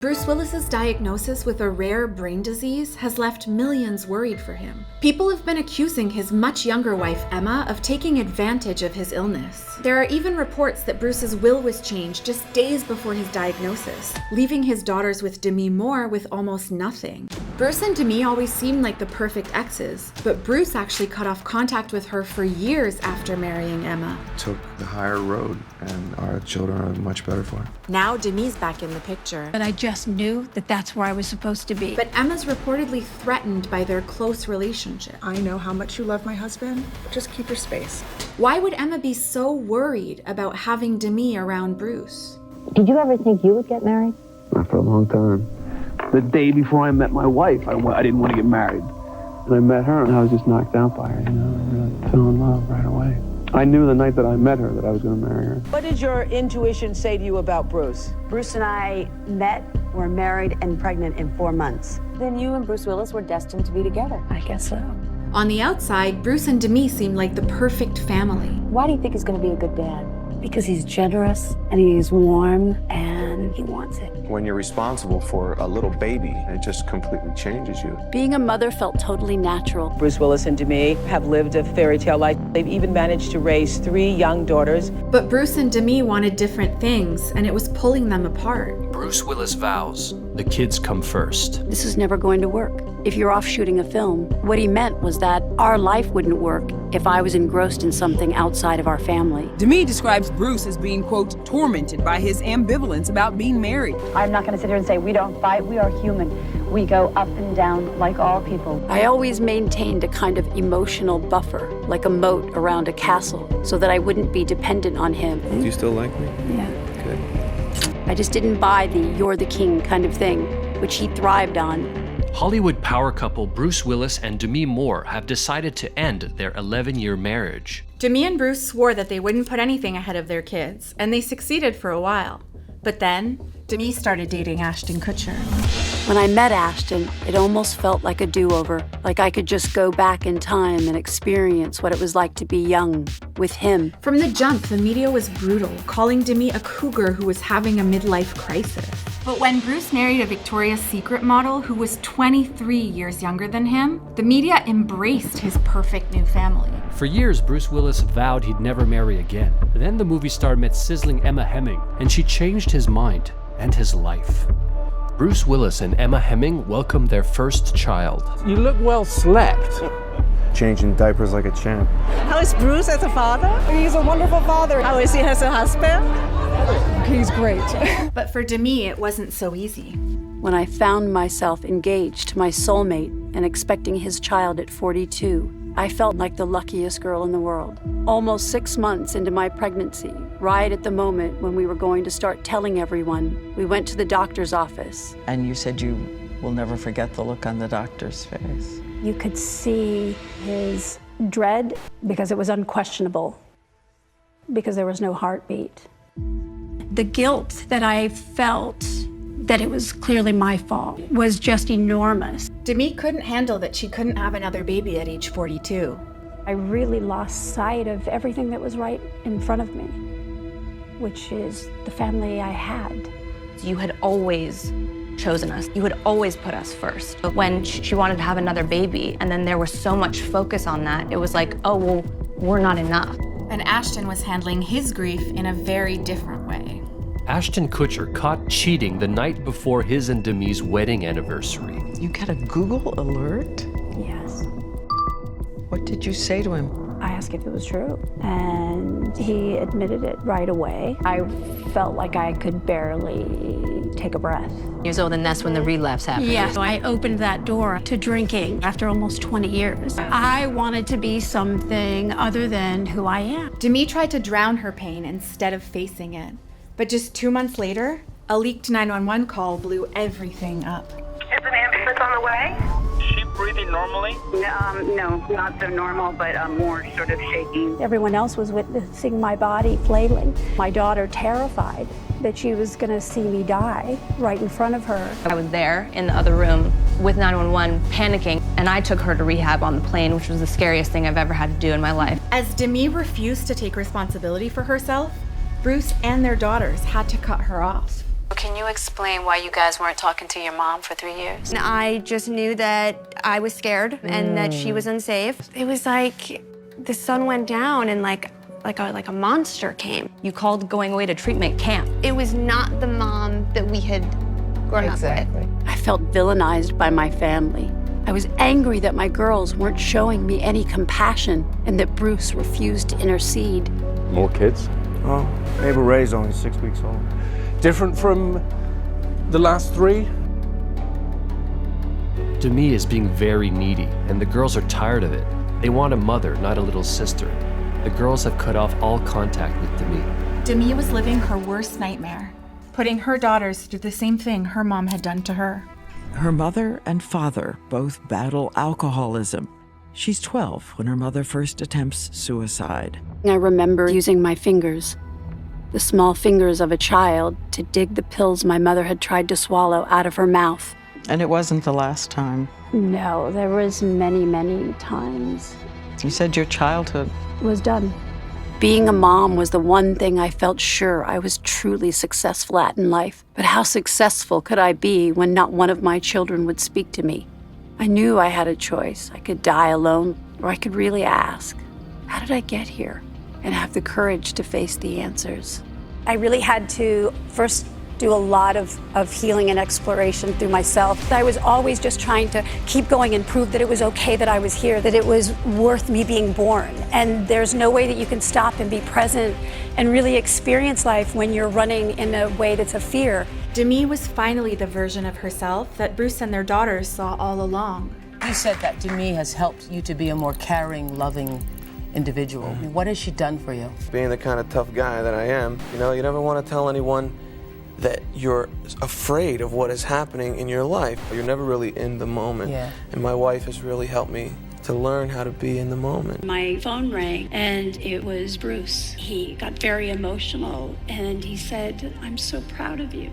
Bruce Willis's diagnosis with a rare brain disease has left millions worried for him. People have been accusing his much younger wife, Emma, of taking advantage of his illness. There are even reports that Bruce's will was changed just days before his diagnosis, leaving his daughters with Demi Moore with almost nothing. Bruce and Demi always seemed like the perfect exes, but Bruce actually cut off contact with her for years after marrying Emma. Took the higher road, and our children are much better for it. Now Demi's back in the picture. But I just knew that that's where I was supposed to be. But Emma's reportedly threatened by their close relationship. I know how much you love my husband. Just keep your space. Why would Emma be so worried about having Demi around Bruce? Did you ever think you would get married? Not for a long time. The day before I met my wife, I didn't want to get married. And I met her, and I was just knocked out by her, you know. I really fell in love right away. I knew the night that I met her that I was going to marry her. What did your intuition say to you about Bruce? Bruce and I met, were married, and pregnant in 4 months. Then you and Bruce Willis were destined to be together. I guess so. On the outside, Bruce and Demi seem like the perfect family. Why do you think he's going to be a good dad? Because he's generous, and he's warm, and he wants it. When you're responsible for a little baby, it just completely changes you. Being a mother felt totally natural. Bruce Willis and Demi have lived a fairy tale life. They've even managed to raise 3 young daughters. But Bruce and Demi wanted different things, and it was pulling them apart. Bruce Willis vows the kids come first. This is never going to work. If you're off shooting a film, what he meant was that our life wouldn't work if I was engrossed in something outside of our family. Demi describes Bruce as being, quote, tormented by his ambivalence about being married. I'm not going to sit here and say we don't fight. We are human. We go up and down like all people. I always maintained a kind of emotional buffer, like a moat around a castle, so that I wouldn't be dependent on him. Do you still like me? Yeah. Good. I just didn't buy the you're the king kind of thing, which he thrived on. Hollywood power couple Bruce Willis and Demi Moore have decided to end their 11-year marriage. Demi and Bruce swore that they wouldn't put anything ahead of their kids, and they succeeded for a while. But then, Demi started dating Ashton Kutcher. When I met Ashton, it almost felt like a do-over, like I could just go back in time and experience what it was like to be young with him. From the jump, the media was brutal, calling Demi a cougar who was having a midlife crisis. But when Bruce married a Victoria's Secret model who was 23 years younger than him, the media embraced his perfect new family. For years, Bruce Willis vowed he'd never marry again. Then the movie star met sizzling Emma Hemming, and she changed his mind and his life. Bruce Willis and Emma Hemming welcomed their first child. You look well slept. Changing diapers like a champ. How is Bruce as a father? He's a wonderful father. How is he as a husband? He's great. But for Demi, it wasn't so easy. When I found myself engaged to my soulmate and expecting his child at 42, I felt like the luckiest girl in the world. Almost 6 months into my pregnancy, right at the moment when we were going to start telling everyone, we went to the doctor's office. And you said you will never forget the look on the doctor's face. You could see his dread because it was unquestionable, because there was no heartbeat. The guilt that I felt that it was clearly my fault was just enormous. Demi couldn't handle that she couldn't have another baby at age 42. I really lost sight of everything that was right in front of me, which is the family I had. You had always chosen us. You had always put us first. But when she wanted to have another baby, and then there was so much focus on that, it was like, oh, well, we're not enough. And Ashton was handling his grief in a very different way. Ashton Kutcher caught cheating the night before his and Demi's wedding anniversary. You got a Google alert? Yes. What did you say to him? I asked if it was true, and he admitted it right away. I felt like I could barely take a breath. Years old, and that's when the relapse happened. Yes, I opened that door to drinking after almost 20 years. I wanted to be something other than who I am. Demi tried to drown her pain instead of facing it. But just 2 months later, a leaked 911 call blew everything up. Is an ambulance on the way? Is she breathing normally? No, not so normal, but more sort of shaking. Everyone else was witnessing my body flailing. My daughter terrified that she was going to see me die right in front of her. I was there in the other room with 911 panicking, and I took her to rehab on the plane, which was the scariest thing I've ever had to do in my life. As Demi refused to take responsibility for herself, Bruce and their daughters had to cut her off. Can you explain why you guys weren't talking to your mom for 3 years? And I just knew that I was scared and that she was unsafe. It was like the sun went down and like a monster came. You called going away to treatment camp. It was not the mom that we had grown up with. I felt villainized by my family. I was angry that my girls weren't showing me any compassion and that Bruce refused to intercede. More kids? Oh, Mabel Ray's only 6 weeks old. Different from the last 3? Demi is being very needy, and the girls are tired of it. They want a mother, not a little sister. The girls have cut off all contact with Demi. Demi was living her worst nightmare, putting her daughters through the same thing her mom had done to her. Her mother and father both battle alcoholism. She's 12 when her mother first attempts suicide. I remember using my fingers, the small fingers of a child, to dig the pills my mother had tried to swallow out of her mouth. And it wasn't the last time. No, there was many, many times. You said your childhood was done. Being a mom was the one thing I felt sure I was truly successful at in life. But how successful could I be when not one of my children would speak to me? I knew I had a choice. I could die alone, or I could really ask, how did I get here? And have the courage to face the answers. I really had to first do a lot of healing and exploration through myself. I was always just trying to keep going and prove that it was okay that I was here, that it was worth me being born. And there's no way that you can stop and be present and really experience life when you're running in a way that's a fear. Demi was finally the version of herself that Bruce and their daughters saw all along. You said that Demi has helped you to be a more caring, loving individual. What has she done for you? Being the kind of tough guy that I am, you never want to tell anyone that you're afraid of what is happening in your life. You're never really in the moment. Yeah. And my wife has really helped me to learn how to be in the moment. My phone rang and it was Bruce. He got very emotional and he said, "I'm so proud of you."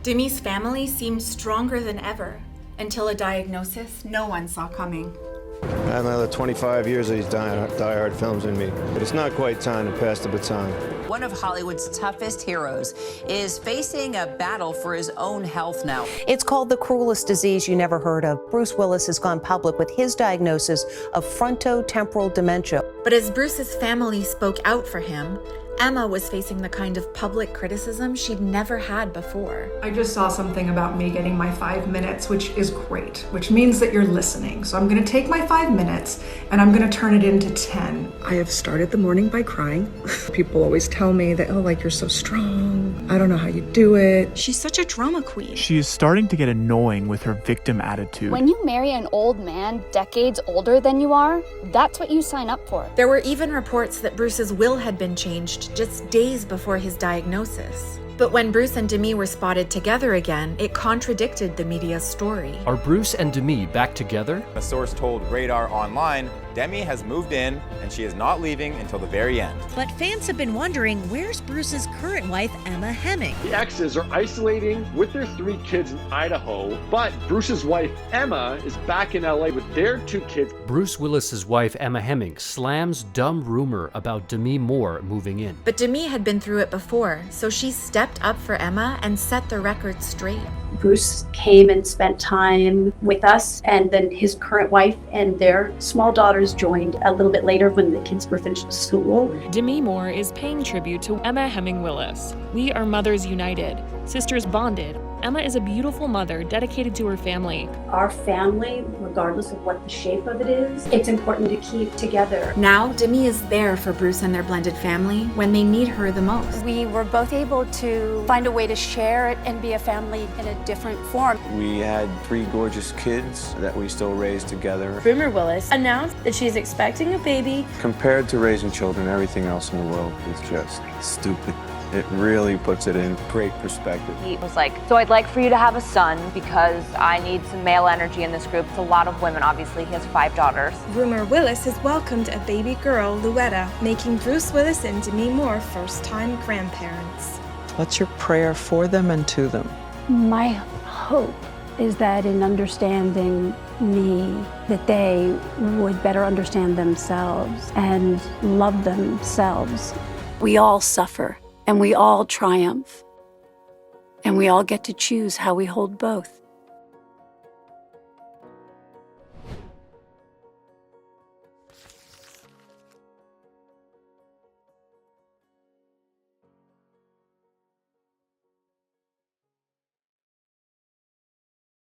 Demi's family seemed stronger than ever until a diagnosis no one saw coming. I have another 25 years of these die-hard films in me, but it's not quite time to pass the baton. One of Hollywood's toughest heroes is facing a battle for his own health now. It's called the cruelest disease you never heard of. Bruce Willis has gone public with his diagnosis of frontotemporal dementia. But as Bruce's family spoke out for him, Emma was facing the kind of public criticism she'd never had before. I just saw something about me getting my 5 minutes, which is great, which means that you're listening. So I'm going to take my 5 minutes and I'm going to turn it into 10. I have started the morning by crying. People always tell me that, you're so strong. I don't know how you do it. She's such a drama queen. She is starting to get annoying with her victim attitude. When you marry an old man decades older than you are, that's what you sign up for. There were even reports that Bruce's will had been changed just days before his diagnosis. But when Bruce and Demi were spotted together again, it contradicted the media's story. Are Bruce and Demi back together? A source told Radar Online, Demi has moved in and she is not leaving until the very end. But fans have been wondering, where's Bruce's current wife, Emma Hemming? The exes are isolating with their 3 kids in Idaho, but Bruce's wife, Emma, is back in LA with their 2 kids. Bruce Willis's wife, Emma Hemming, slams dumb rumor about Demi Moore moving in. But Demi had been through it before, so she stepped up for Emma and set the record straight. Bruce came and spent time with us, and then his current wife and their small daughters joined a little bit later when the kids were finished school. Demi Moore is paying tribute to Emma Hemming Willis. We are mothers united, sisters bonded. Emma is a beautiful mother dedicated to her family. Our family, regardless of what the shape of it is, it's important to keep together. Now, Demi is there for Bruce and their blended family when they need her the most. We were both able to find a way to share it and be a family in a different form. We had 3 gorgeous kids that we still raised together. Boomer Willis announced that she's expecting a baby. Compared to raising children, everything else in the world is just stupid. It really puts it in great perspective. He was like, so I'd like for you to have a son because I need some male energy in this group. It's a lot of women, obviously. He has 5 daughters. Boomer Willis has welcomed a baby girl, Louetta, making Bruce Willis and Demi Moore first-time grandparents. What's your prayer for them and to them? My hope is that in understanding me, that they would better understand themselves and love themselves. We all suffer. And we all triumph. And we all get to choose how we hold both.